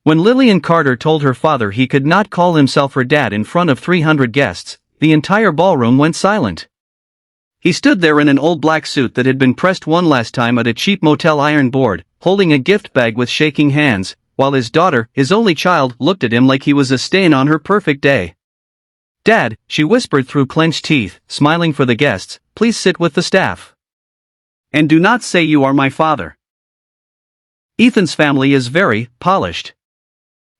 When Lillian Carter told her father he could not call himself her dad in front of 300 guests, the entire ballroom went silent. He stood there in an old black suit that had been pressed one last time at a cheap motel iron board, holding a gift bag with shaking hands, while his daughter, his only child, looked at him like he was a stain on her perfect day. "Dad," she whispered through clenched teeth, smiling for the guests, "please sit with the staff. And do not say you are my father." Ethan's family is very polished.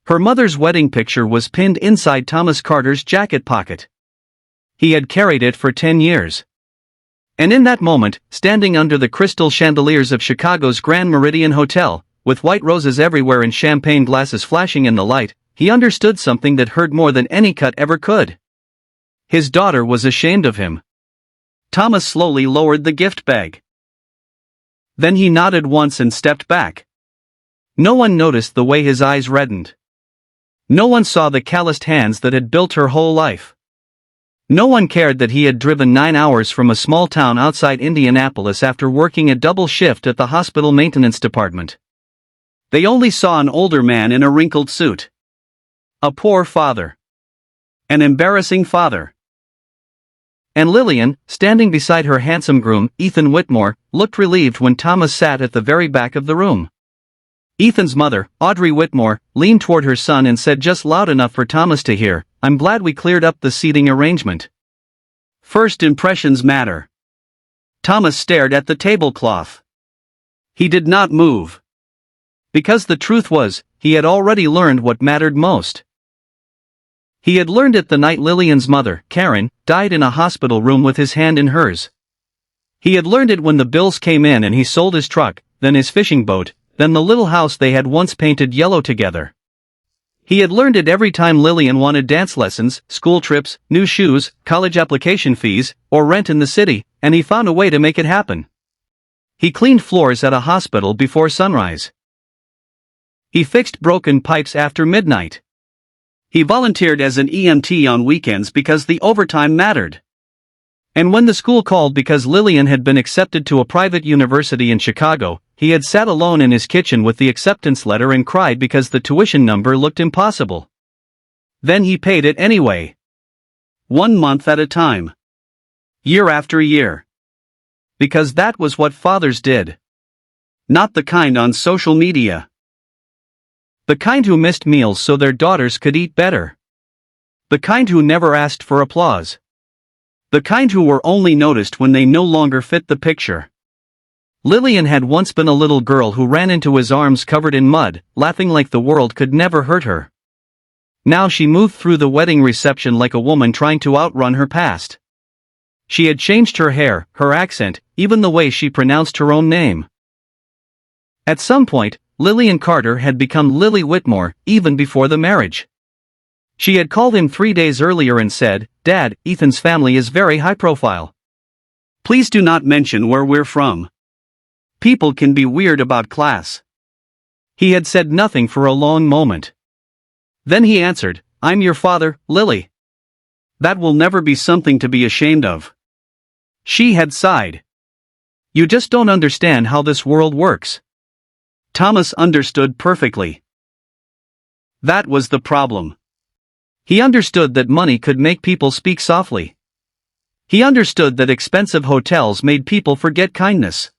Her mother's wedding picture was pinned inside Thomas Carter's jacket pocket. He had carried it for 10 years. And in that moment, standing under the crystal chandeliers of Chicago's Grand Meridian Hotel, with white roses everywhere and champagne glasses flashing in the light, he understood something that hurt more than any cut ever could. His daughter was ashamed of him. Thomas slowly lowered the gift bag. Then he nodded once and stepped back. No one noticed the way his eyes reddened. No one saw the calloused hands that had built her whole life. No one cared that he had driven 9 hours from a small town outside Indianapolis after working a double shift at the hospital maintenance department. They only saw an older man in a wrinkled suit. A poor father. An embarrassing father. And Lillian, standing beside her handsome groom, Ethan Whitmore, looked relieved when Thomas sat at the very back of the room. Ethan's mother, Audrey Whitmore, leaned toward her son and said just loud enough for Thomas to hear, "I'm glad we cleared up the seating arrangement. First impressions matter." Thomas stared at the tablecloth. He did not move. Because the truth was, he had already learned what mattered most. He had learned it the night Lillian's mother, Karen, died in a hospital room with his hand in hers. He had learned it when the bills came in and he sold his truck, then his fishing boat, then the little house they had once painted yellow together. He had learned it every time Lillian wanted dance lessons, school trips, new shoes, college application fees, or rent in the city, and he found a way to make it happen. He cleaned floors at a hospital before sunrise. He fixed broken pipes after midnight. He volunteered as an EMT on weekends because the overtime mattered. And when the school called because Lillian had been accepted to a private university in Chicago, he had sat alone in his kitchen with the acceptance letter and cried because the tuition number looked impossible. Then he paid it anyway. 1 month at a time. Year after year. Because that was what fathers did. Not the kind on social media. The kind who missed meals so their daughters could eat better. The kind who never asked for applause. The kind who were only noticed when they no longer fit the picture. Lillian had once been a little girl who ran into his arms covered in mud, laughing like the world could never hurt her. Now she moved through the wedding reception like a woman trying to outrun her past. She had changed her hair, her accent, even the way she pronounced her own name. At some point, Lillian Carter had become Lily Whitmore, even before the marriage. She had called him 3 days earlier and said, "Dad, Ethan's family is very high profile. Please do not mention where we're from. People can be weird about class." He had said nothing for a long moment. Then he answered, "I'm your father, Lily. That will never be something to be ashamed of." She had sighed. "You just don't understand how this world works." Thomas understood perfectly. That was the problem. He understood that money could make people speak softly. He understood that expensive hotels made people forget kindness.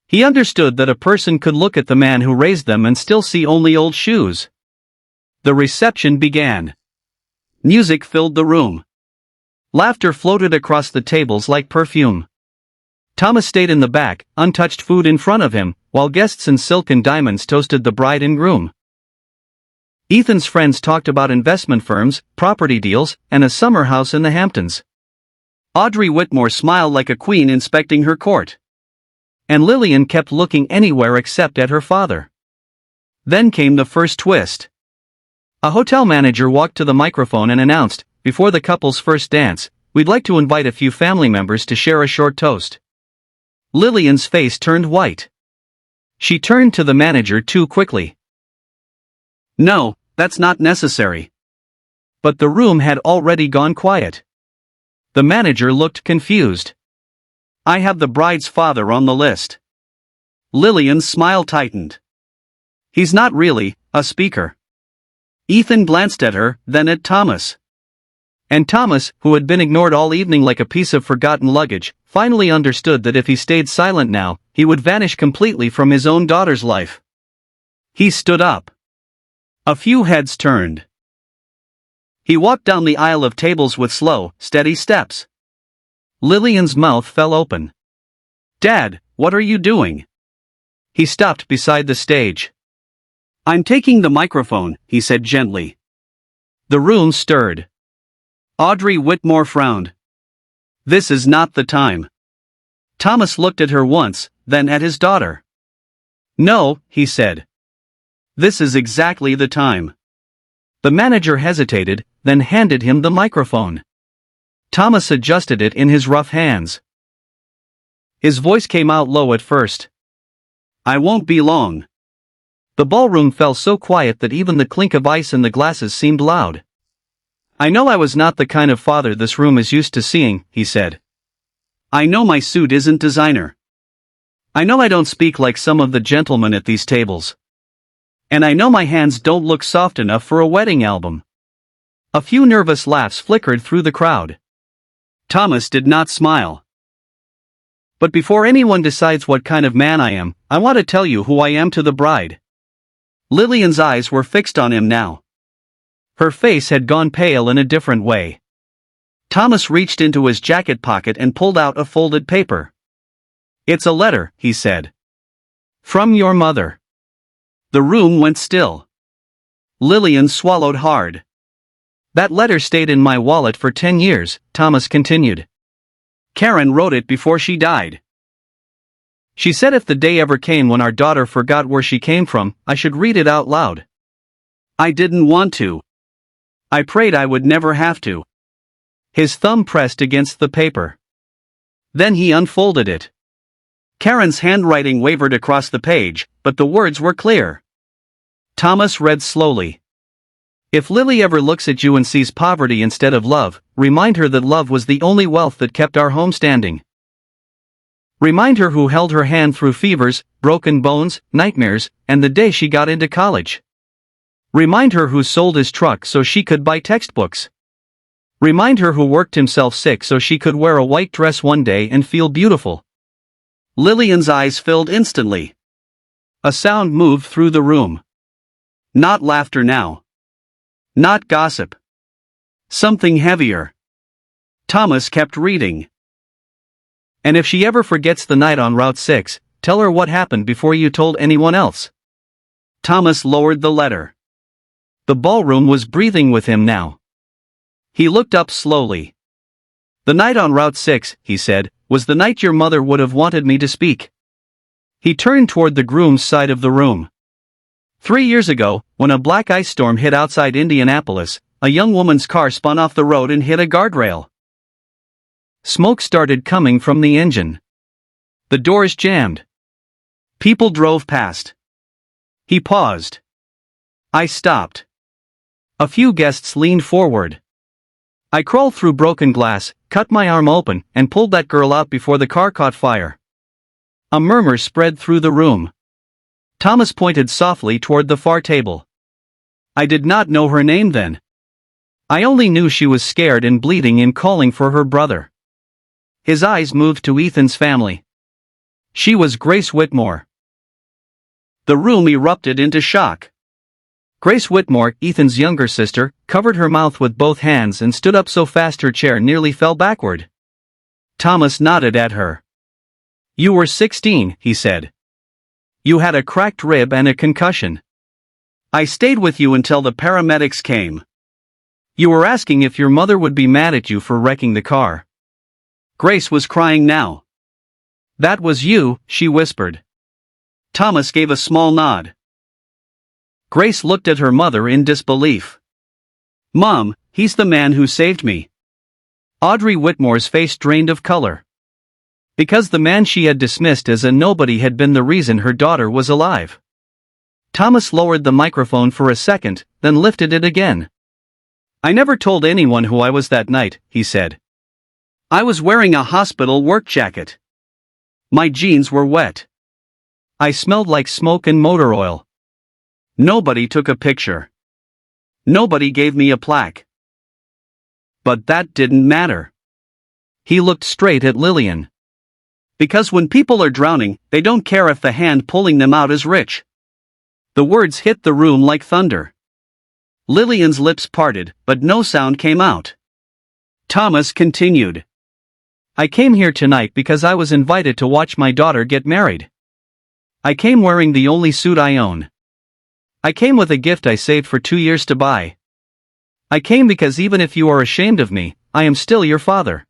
He understood that a person could look at the man who raised them and still see only old shoes. The reception began. Music filled the room. Laughter floated across the tables like perfume. Thomas stayed in the back, untouched food in front of him, while guests in silk and diamonds toasted the bride and groom. Ethan's friends talked about investment firms, property deals, and a summer house in the Hamptons. Audrey Whitmore smiled like a queen inspecting her court. And Lillian kept looking anywhere except at her father. Then came the first twist. A hotel manager walked to the microphone and announced, before the couple's first dance, "We'd like to invite a few family members to share a short toast." Lillian's face turned white. She turned to the manager too quickly. "No, that's not necessary." But the room had already gone quiet. The manager looked confused. "I have the bride's father on the list." Lillian's smile tightened. "He's not really a speaker." Ethan glanced at her, then at Thomas. And Thomas, who had been ignored all evening like a piece of forgotten luggage, finally understood that if he stayed silent now, he would vanish completely from his own daughter's life. He stood up. A few heads turned. He walked down the aisle of tables with slow, steady steps. Lillian's mouth fell open. "Dad, what are you doing?" He stopped beside the stage. "I'm taking the microphone," he said gently. The room stirred. Audrey Whitmore frowned. "This is not the time." Thomas looked at her once, then at his daughter. "No," he said. "This is exactly the time." The manager hesitated, then handed him the microphone. Thomas adjusted it in his rough hands. His voice came out low at first. "I won't be long." The ballroom fell so quiet that even the clink of ice in the glasses seemed loud. "I know I was not the kind of father this room is used to seeing," he said. "I know my suit isn't designer. I know I don't speak like some of the gentlemen at these tables. And I know my hands don't look soft enough for a wedding album." A few nervous laughs flickered through the crowd. Thomas did not smile. "But before anyone decides what kind of man I am, I want to tell you who I am to the bride." Lillian's eyes were fixed on him now. Her face had gone pale in a different way. Thomas reached into his jacket pocket and pulled out a folded paper. "It's a letter," he said. "From your mother." The room went still. Lillian swallowed hard. "That letter stayed in my wallet for 10 years, Thomas continued. "Karen wrote it before she died. She said if the day ever came when our daughter forgot where she came from, I should read it out loud. I didn't want to. I prayed I would never have to." His thumb pressed against the paper. Then he unfolded it. Karen's handwriting wavered across the page, but the words were clear. Thomas read slowly. "If Lily ever looks at you and sees poverty instead of love, remind her that love was the only wealth that kept our home standing. Remind her who held her hand through fevers, broken bones, nightmares, and the day she got into college. Remind her who sold his truck so she could buy textbooks. Remind her who worked himself sick so she could wear a white dress one day and feel beautiful." Lillian's eyes filled instantly. A sound moved through the room. Not laughter now. Not gossip. Something heavier. Thomas kept reading. "And if she ever forgets the night on Route 6, tell her what happened before you told anyone else." Thomas lowered the letter. The ballroom was breathing with him now. He looked up slowly. "The night on Route 6, he said, was the night your mother would have wanted me to speak." He turned toward the groom's side of the room. 3 years ago, when a black ice storm hit outside Indianapolis, a young woman's car spun off the road and hit a guardrail. Smoke started coming from the engine. The doors jammed. People drove past. He paused. I stopped. A few guests leaned forward. I crawled through broken glass, cut my arm open, and pulled that girl out before the car caught fire. A murmur spread through the room. Thomas pointed softly toward the far table. I did not know her name then. I only knew she was scared and bleeding and calling for her brother. His eyes moved to Ethan's family. She was Grace Whitmore. The room erupted into shock. Grace Whitmore, Ethan's younger sister, covered her mouth with both hands and stood up so fast her chair nearly fell backward. Thomas nodded at her. You were 16, he said. You had a cracked rib and a concussion. I stayed with you until the paramedics came. You were asking if your mother would be mad at you for wrecking the car. Grace was crying now. That was you, she whispered. Thomas gave a small nod. Grace looked at her mother in disbelief. Mom, he's the man who saved me. Audrey Whitmore's face drained of color. Because the man she had dismissed as a nobody had been the reason her daughter was alive. Thomas lowered the microphone for a second, then lifted it again. I never told anyone who I was that night, he said. I was wearing a hospital work jacket. My jeans were wet. I smelled like smoke and motor oil. Nobody took a picture. Nobody gave me a plaque. But that didn't matter. He looked straight at Lillian. Because when people are drowning, they don't care if the hand pulling them out is rich. The words hit the room like thunder. Lillian's lips parted, but no sound came out. Thomas continued. I came here tonight because I was invited to watch my daughter get married. I came wearing the only suit I own. I came with a gift I saved for 2 years to buy. I came because even if you are ashamed of me, I am still your father.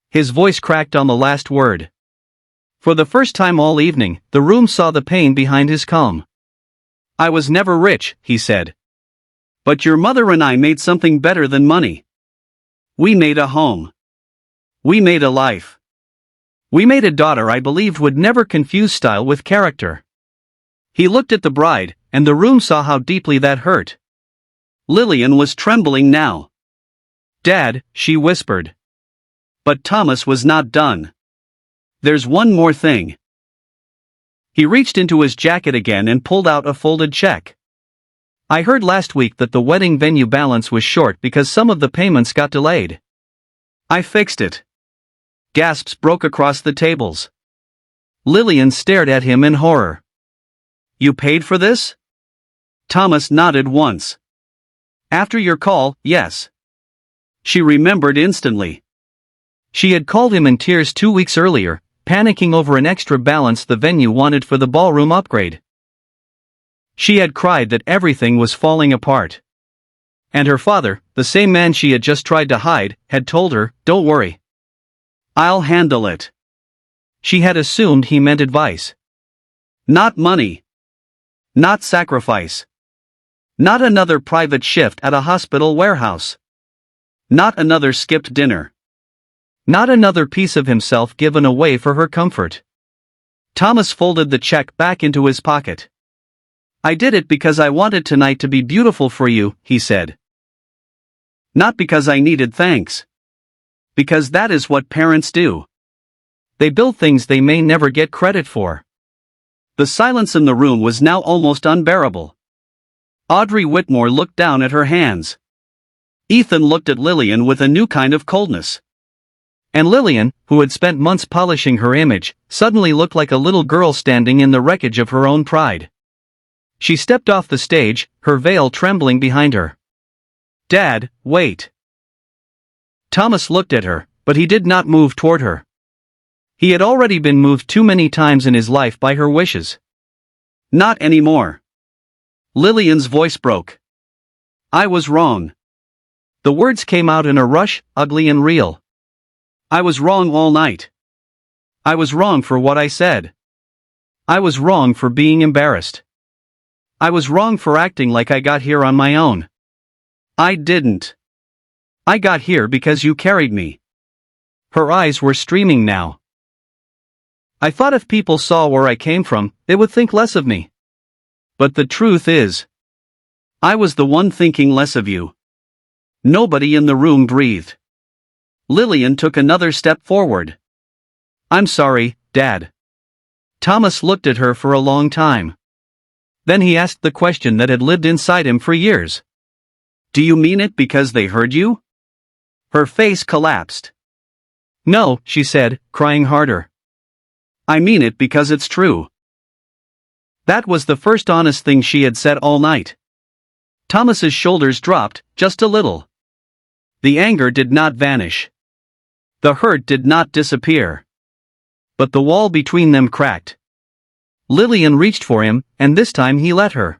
His voice cracked on the last word. For the first time all evening, the room saw the pain behind his calm. I was never rich, he said. But your mother and I made something better than money. We made a home. We made a life. We made a daughter I believed would never confuse style with character. He looked at the bride, and the room saw how deeply that hurt. Lillian was trembling now. Dad, she whispered. But Thomas was not done. There's one more thing. He reached into his jacket again and pulled out a folded check. I heard last week that the wedding venue balance was short because some of the payments got delayed. I fixed it. Gasps broke across the tables. Lillian stared at him in horror. You paid for this? Thomas nodded once. After your call, yes. She remembered instantly. She had called him in tears 2 weeks earlier, panicking over an extra balance the venue wanted for the ballroom upgrade. She had cried that everything was falling apart. And her father, the same man she had just tried to hide, had told her, don't worry. I'll handle it. She had assumed he meant advice. Not money. Not sacrifice. Not another private shift at a hospital warehouse. Not another skipped dinner. Not another piece of himself given away for her comfort. Thomas folded the check back into his pocket. I did it because I wanted tonight to be beautiful for you, he said. Not because I needed thanks. Because that is what parents do. They build things they may never get credit for. The silence in the room was now almost unbearable. Audrey Whitmore looked down at her hands. Ethan looked at Lillian with a new kind of coldness. And Lillian, who had spent months polishing her image, suddenly looked like a little girl standing in the wreckage of her own pride. She stepped off the stage, her veil trembling behind her. Dad, wait. Thomas looked at her, but he did not move toward her. He had already been moved too many times in his life by her wishes. Not anymore. Lillian's voice broke. I was wrong. The words came out in a rush, ugly and real. I was wrong all night. I was wrong for what I said. I was wrong for being embarrassed. I was wrong for acting like I got here on my own. I didn't. I got here because you carried me. Her eyes were streaming now. I thought if people saw where I came from, they would think less of me. But the truth is, I was the one thinking less of you. Nobody in the room breathed. Lillian took another step forward. I'm sorry, Dad. Thomas looked at her for a long time. Then he asked the question that had lived inside him for years. Do you mean it because they heard you? Her face collapsed. No, she said, crying harder. I mean it because it's true. That was the first honest thing she had said all night. Thomas's shoulders dropped, just a little. The anger did not vanish. The hurt did not disappear. But the wall between them cracked. Lillian reached for him, and this time he let her.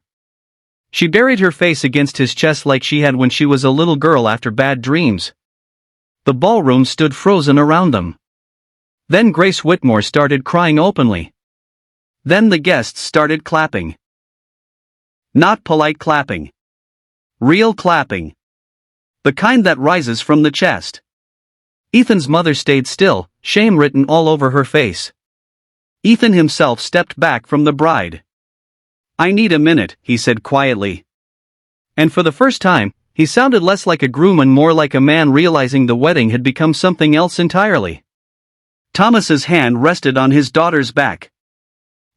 She buried her face against his chest like she had when she was a little girl after bad dreams. The ballroom stood frozen around them. Then Grace Whitmore started crying openly. Then the guests started clapping. Not polite clapping. Real clapping. The kind that rises from the chest. Ethan's mother stayed still, shame written all over her face. Ethan himself stepped back from the bride. I need a minute, he said quietly. And for the first time, he sounded less like a groom and more like a man realizing the wedding had become something else entirely. Thomas's hand rested on his daughter's back.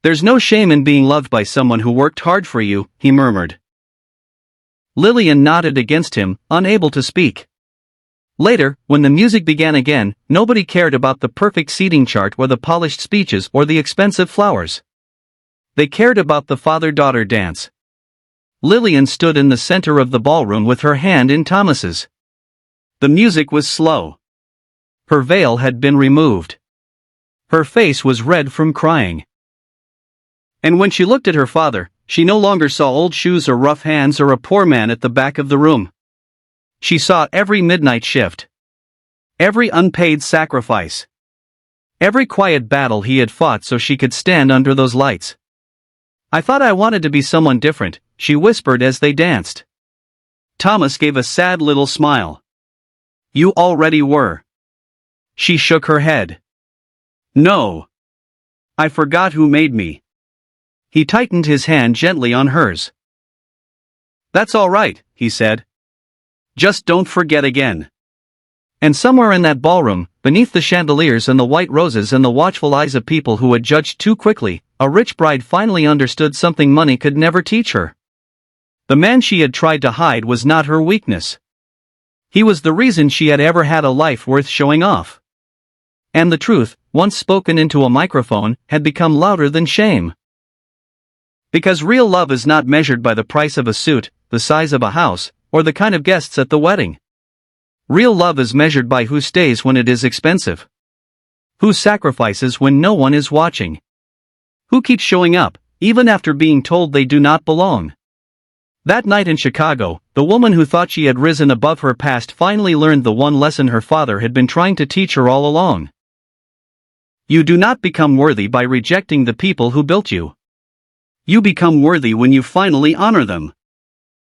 There's no shame in being loved by someone who worked hard for you, he murmured. Lillian nodded against him, unable to speak. Later, when the music began again, nobody cared about the perfect seating chart or the polished speeches or the expensive flowers. They cared about the father-daughter dance. Lillian stood in the center of the ballroom with her hand in Thomas's. The music was slow. Her veil had been removed. Her face was red from crying. And when she looked at her father, she no longer saw old shoes or rough hands or a poor man at the back of the room. She saw every midnight shift. Every unpaid sacrifice. Every quiet battle he had fought so she could stand under those lights. "I thought I wanted to be someone different," she whispered as they danced. Thomas gave a sad little smile. "You already were." She shook her head. "No. I forgot who made me." He tightened his hand gently on hers. "That's all right," he said. "Just don't forget again." And somewhere in that ballroom, beneath the chandeliers and the white roses and the watchful eyes of people who had judged too quickly, a rich bride finally understood something money could never teach her. The man she had tried to hide was not her weakness. He was the reason she had ever had a life worth showing off. And the truth, once spoken into a microphone, had become louder than shame. Because real love is not measured by the price of a suit, the size of a house, or the kind of guests at the wedding. Real love is measured by who stays when it is expensive. Who sacrifices when no one is watching. Who keeps showing up, even after being told they do not belong. That night in Chicago, the woman who thought she had risen above her past finally learned the one lesson her father had been trying to teach her all along. You do not become worthy by rejecting the people who built you. You become worthy when you finally honor them.